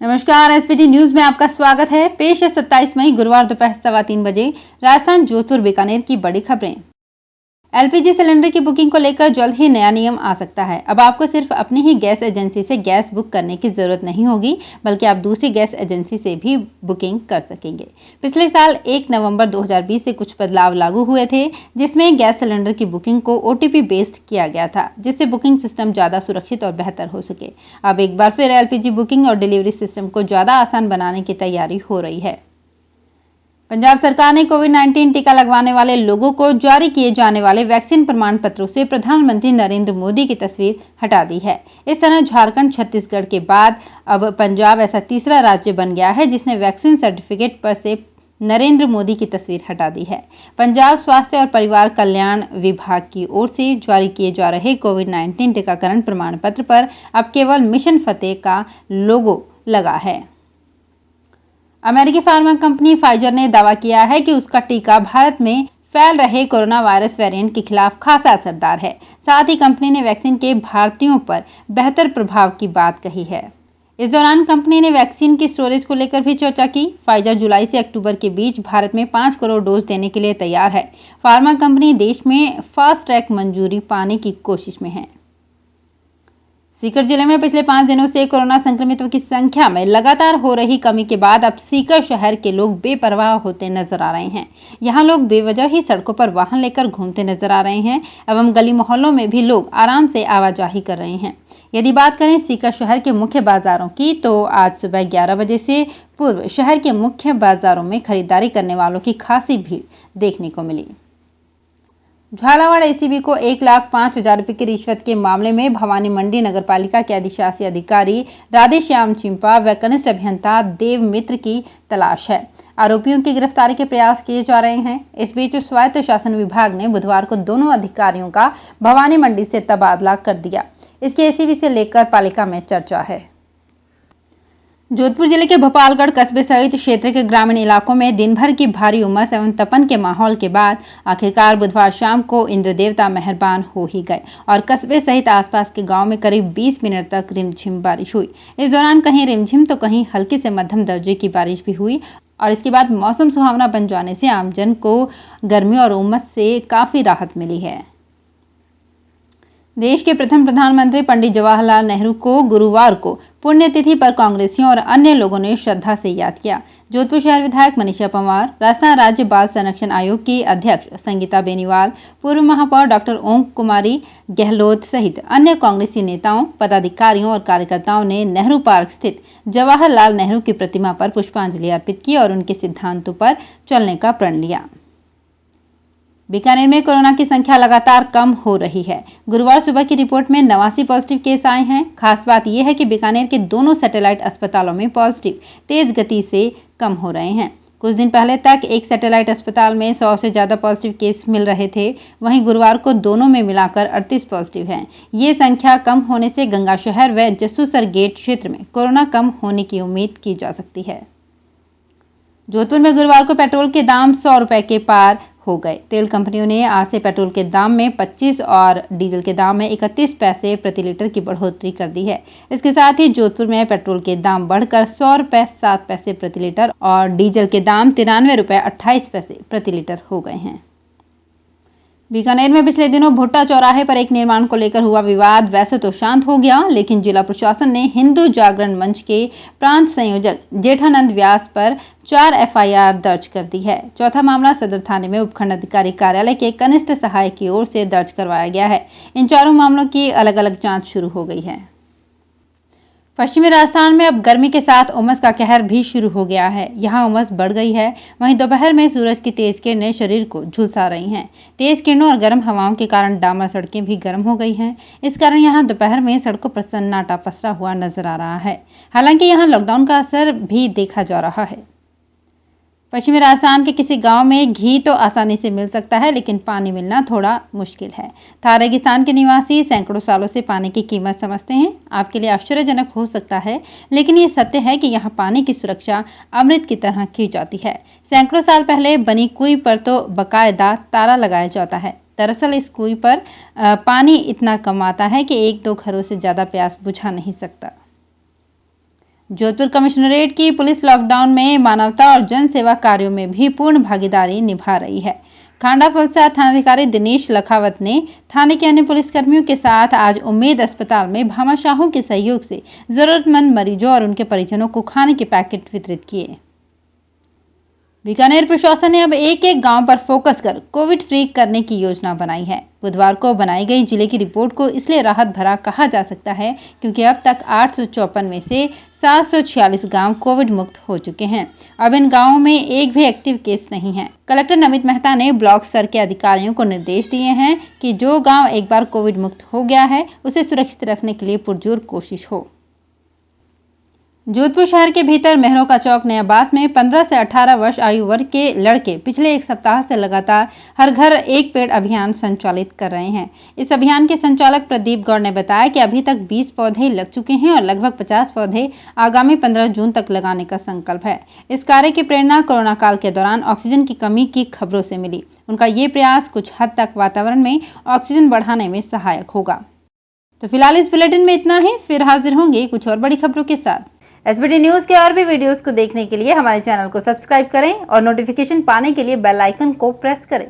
नमस्कार, SPT news में आपका स्वागत है। पेश है 27 मई गुरुवार दोपहर 3:15 बजे राजस्थान जोधपुर बीकानेर की बड़ी खबरें। एलपीजी सिलेंडर की बुकिंग को लेकर जल्द ही नया नियम आ सकता है। अब आपको सिर्फ अपनी ही गैस एजेंसी से गैस बुक करने की जरूरत नहीं होगी, बल्कि आप दूसरी गैस एजेंसी से भी बुकिंग कर सकेंगे। पिछले साल 1 नवंबर 2020 से कुछ बदलाव लागू हुए थे, जिसमें गैस सिलेंडर की बुकिंग को ओटीपी बेस्ड किया गया था, जिससे बुकिंग सिस्टम ज्यादा सुरक्षित और बेहतर हो सके। अब एक बार फिर एलपीजी बुकिंग और डिलीवरी सिस्टम को ज्यादा आसान बनाने की तैयारी हो रही है। पंजाब सरकार ने कोविड-19 टीका लगवाने वाले लोगों को जारी किए जाने वाले वैक्सीन प्रमाण पत्रों से प्रधानमंत्री नरेंद्र मोदी की तस्वीर हटा दी है। इस तरह झारखंड, छत्तीसगढ़ के बाद अब पंजाब ऐसा तीसरा राज्य बन गया है जिसने वैक्सीन सर्टिफिकेट पर से नरेंद्र मोदी की तस्वीर हटा दी है। पंजाब स्वास्थ्य और परिवार कल्याण विभाग की ओर से जारी किए जा रहे कोविड-19 टीकाकरण प्रमाण पत्र पर अब केवल मिशन फतेह का लोगो लगा है। अमेरिकी फार्मा कंपनी फाइजर ने दावा किया है कि उसका टीका भारत में फैल रहे कोरोना वायरस वेरिएंट के खिलाफ खासा असरदार है। साथ ही कंपनी ने वैक्सीन के भारतीयों पर बेहतर प्रभाव की बात कही है। इस दौरान कंपनी ने वैक्सीन की स्टोरेज को लेकर भी चर्चा की। फाइजर जुलाई से अक्टूबर के बीच भारत में 5 करोड़ डोज देने के लिए तैयार है। फार्मा कंपनी देश में फास्ट ट्रैक मंजूरी पाने की कोशिश में है। सीकर जिले में पिछले 5 दिनों से कोरोना संक्रमितों की संख्या में लगातार हो रही कमी के बाद अब सीकर शहर के लोग बेपरवाह होते नजर आ रहे हैं। यहां लोग बेवजह ही सड़कों पर वाहन लेकर घूमते नजर आ रहे हैं एवं गली मोहल्लों में भी लोग आराम से आवाजाही कर रहे हैं। यदि बात करें सीकर शहर के मुख्य बाजारों की, तो आज सुबह 11 बजे से पूर्व शहर के मुख्य बाजारों में खरीदारी करने वालों की खासी भीड़ देखने को मिली। झालावाड़ एसीबी को 1,05,000 रुपए की रिश्वत के मामले में भवानी मंडी नगरपालिका के अधिशासी अधिकारी राधेश्याम चिंपा व कनिष्ठ अभियंता देव मित्र की तलाश है। आरोपियों की गिरफ्तारी के प्रयास किए जा रहे हैं। इस बीच स्वायत्त शासन विभाग ने बुधवार को दोनों अधिकारियों का भवानी मंडी से तबादला कर दिया। इसकी एसीबी से लेकर पालिका में चर्चा है। जोधपुर जिले के भोपालगढ़ कस्बे सहित क्षेत्र के ग्रामीण इलाकों में दिन भर की भारी उमस एवं तपन के माहौल के बाद आखिरकार बुधवार शाम को इंद्र देवता मेहरबान हो ही गए और कस्बे सहित आसपास के गांव में करीब 20 मिनट तक रिमझिम बारिश हुई। इस दौरान कहीं रिमझिम तो कहीं हल्की से मध्यम दर्जे की बारिश भी हुई और इसके बाद मौसम सुहावना बन जाने से आमजन को गर्मी और उमस से काफी राहत मिली है। देश के प्रथम प्रधानमंत्री पंडित जवाहरलाल नेहरू को गुरुवार को पुण्यतिथि पर कांग्रेसियों और अन्य लोगों ने श्रद्धा से याद किया। जोधपुर शहर विधायक मनीषा पंवार, राजस्थान राज्य बाल संरक्षण आयोग की अध्यक्ष संगीता बेनीवाल, पूर्व महापौर डॉक्टर ओम कुमारी गहलोत सहित अन्य कांग्रेसी नेताओं, पदाधिकारियों और कार्यकर्ताओं ने नेहरू पार्क स्थित जवाहरलाल नेहरू की प्रतिमा पर पुष्पांजलि अर्पित की और उनके सिद्धांतों पर चलने का प्रण लिया। बीकानेर में कोरोना की संख्या लगातार कम हो रही है। गुरुवार सुबह की रिपोर्ट में 89 पॉजिटिव केस आए हैं। खास बात यह है कि बीकानेर के दोनों सैटेलाइट अस्पतालों में पॉजिटिव तेज गति से कम हो रहे हैं। कुछ दिन पहले तक एक सैटेलाइट अस्पताल में 100 से ज्यादा पॉजिटिव केस मिल रहे थे। वहीं गुरुवार को दोनों में मिलाकर 38 पॉजिटिव हैं। ये संख्या कम होने से गंगा शहर व जस्सूसर गेट क्षेत्र में कोरोना कम होने की उम्मीद की जा सकती है। जोधपुर में गुरुवार को पेट्रोल के दाम 100 रुपए के पार हो गए। तेल कंपनियों ने आज से पेट्रोल के दाम में 25 और डीजल के दाम में 31 पैसे प्रति लीटर की बढ़ोतरी कर दी है। इसके साथ ही जोधपुर में पेट्रोल के दाम बढ़कर 100 रुपए 7 पैसे प्रति लीटर और डीजल के दाम 93 रुपए 28 पैसे प्रति लीटर हो गए हैं। बीकानेर में पिछले दिनों भुट्टा चौराहे पर एक निर्माण को लेकर हुआ विवाद वैसे तो शांत हो गया, लेकिन जिला प्रशासन ने हिंदू जागरण मंच के प्रांत संयोजक जेठानंद व्यास पर 4 एफआईआर दर्ज कर दी है। चौथा मामला सदर थाने में उपखंड अधिकारी कार्यालय के कनिष्ठ सहायक की ओर से दर्ज करवाया गया है। इन चारों मामलों की अलग अलग जांच शुरू हो गई है। पश्चिमी राजस्थान में अब गर्मी के साथ उमस का कहर भी शुरू हो गया है। यहाँ उमस बढ़ गई है। वहीं दोपहर में सूरज की तेज किरणें शरीर को झुलसा रही हैं। तेज किरणों और गर्म हवाओं के कारण डामर सड़कें भी गर्म हो गई हैं। इस कारण यहाँ दोपहर में सड़कों पर सन्नाटा पसरा हुआ नजर आ रहा है। हालांकि यहाँ लॉकडाउन का असर भी देखा जा रहा है। पश्चिमी राजस्थान के किसी गांव में घी तो आसानी से मिल सकता है, लेकिन पानी मिलना थोड़ा मुश्किल है। थार रेगिस्तान के निवासी सैकड़ों सालों से पानी की कीमत समझते हैं। आपके लिए आश्चर्यजनक हो सकता है, लेकिन ये सत्य है कि यहाँ पानी की सुरक्षा अमृत की तरह की जाती है। सैकड़ों साल पहले बनी कुएं पर तो बाकायदा ताला लगाया जाता है। दरअसल इस कुएं पर पानी इतना कम आता है कि 1-2 घरों से ज्यादा प्यास बुझा नहीं सकता। जोधपुर कमिश्नरेट की पुलिस लॉकडाउन में मानवता और जन सेवा कार्यों में भी पूर्ण भागीदारी निभा रही है। खांडा फलसा थानाधिकारी दिनेश लखावत ने थाने के अन्य पुलिसकर्मियों के साथ आज उम्मीद अस्पताल में भामाशाहों के सहयोग से जरूरतमंद मरीजों और उनके परिजनों को खाने के पैकेट वितरित किए। बीकानेर प्रशासन ने अब एक एक गांव पर फोकस कर कोविड फ्री करने की योजना बनाई है। बुधवार को बनाई गई जिले की रिपोर्ट को इसलिए राहत भरा कहा जा सकता है क्योंकि अब तक 854 में से 746 गांव कोविड मुक्त हो चुके हैं। अब इन गांवों में एक भी एक्टिव केस नहीं है। कलेक्टर नमित मेहता ने ब्लॉक स्तर के अधिकारियों को निर्देश दिए हैं कि जो गाँव एक बार कोविड मुक्त हो गया है उसे सुरक्षित रखने के लिए पुरजोर कोशिश हो। जोधपुर शहर के भीतर मेहरों का चौक नयाबास में 15 से 18 वर्ष आयु वर्ग के लड़के पिछले एक सप्ताह से लगातार हर घर एक पेड़ अभियान संचालित कर रहे हैं। इस अभियान के संचालक प्रदीप गौड़ ने बताया कि अभी तक 20 पौधे लग चुके हैं और लगभग 50 पौधे आगामी 15 जून तक लगाने का संकल्प है। इस कार्य की प्रेरणा कोरोना काल के दौरान ऑक्सीजन की कमी की खबरों से मिली। उनका ये प्रयास कुछ हद तक वातावरण में ऑक्सीजन बढ़ाने में सहायक होगा। तो फिलहाल इस बुलेटिन में इतना ही, फिर हाजिर होंगे कुछ और बड़ी खबरों के साथ। एसबीटी न्यूज के और भी वीडियोस को देखने के लिए हमारे चैनल को सब्सक्राइब करें और नोटिफिकेशन पाने के लिए बेल आइकन को प्रेस करें।